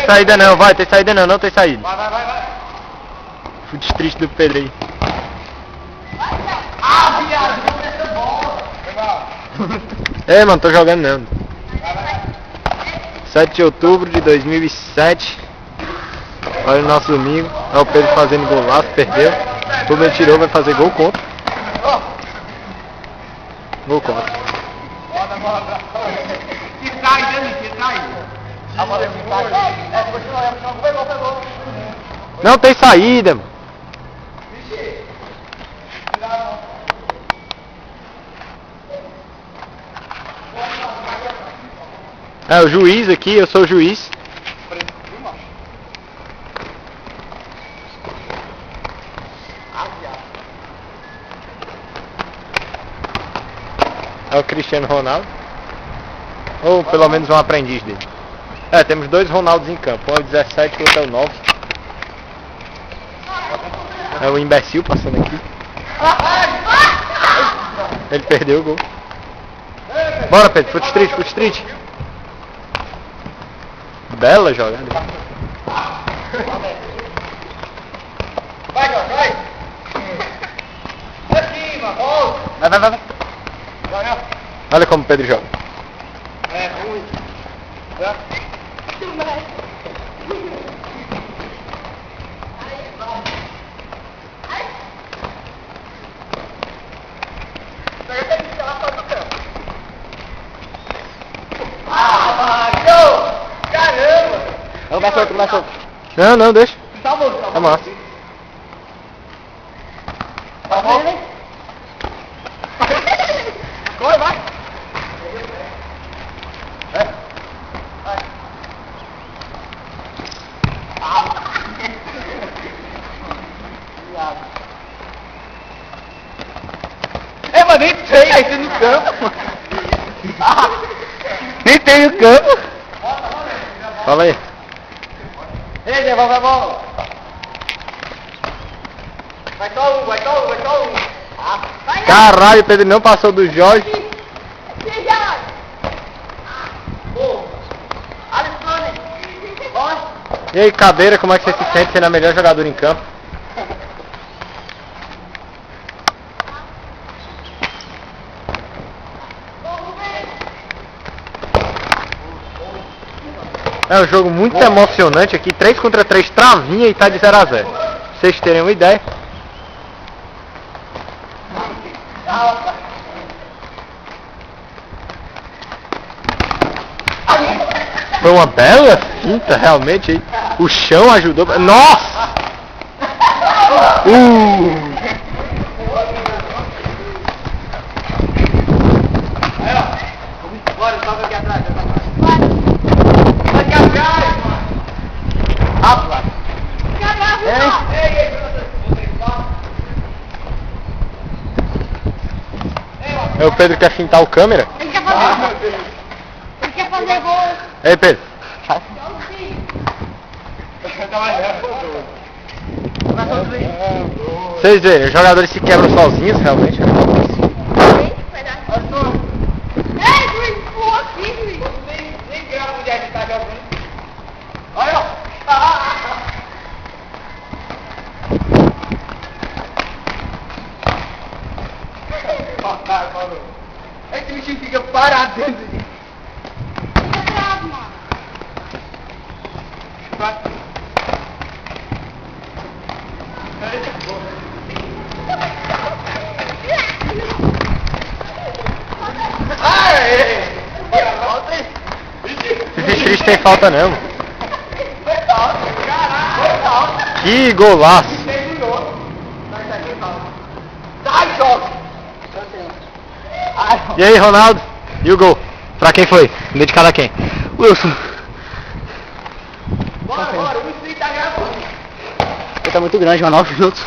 tem saída não, vai, tem saída não, não tem saída. Vai. Fute triste do Pedro aí. Ah, viado, não essa bola. Ei, mano, tô jogando não. 7 de outubro de 2007. Olha o nosso domingo. Olha o Pedro fazendo golaço, perdeu. O Pedro tirou, vai fazer gol contra. Gol contra. Que sai, Dani, que sai. Não tem saída, mano. É o juiz aqui, eu sou o juiz. É o Cristiano Ronaldo. Ou pelo menos um aprendiz dele. É, temos dois Ronaldos em campo. Um é o 17 e o outro é o 9. É o imbecil passando aqui. Ele perdeu o gol. Bora, Pedro, fute street. Bela jogada. Vai. Pra cima, volta. Vai. Olha como o Pedro joga. É ruim. Caramba! Começa outro. Não, deixa. Tá bom. Tá massa. Tá bom? Corre, vai! É, mas nem tem aí no campo. Nem tem o campo. Fala aí. Ei, devolve a bola. Vai só um. Vai Caralho, o Pedro não passou do Jorge. E aí, Cadeira, como é que você se sente sendo a melhor jogadora em campo? É um jogo muito emocionante aqui, 3 contra 3, travinha e tá de 0 a 0. Pra vocês terem uma ideia. Foi uma bela finta, realmente. Aí. O chão ajudou. Nossa! Bora, sobe aqui atrás. Aqui atrás, mano. Rapaz! É o Pedro que quer fintar o câmera? Ele quer fazer gol. Ei, Pedro. Vocês verem, os jogadores se quebram sozinhos, realmente. Vai dar. Ei, tu empurrou aqui, Luiz. Nem grava onde é que tá jogando. Olha, ó. Esse bichinho fica parado dentro de... Fica bravo, mano. Esse triste tem falta não. Que golaço. E aí, Ronaldo? E o gol? Pra quem foi? Dedicado a quem? Wilson. Bora, o Luiz tá gravando. Tá muito grande, mas 9 minutos.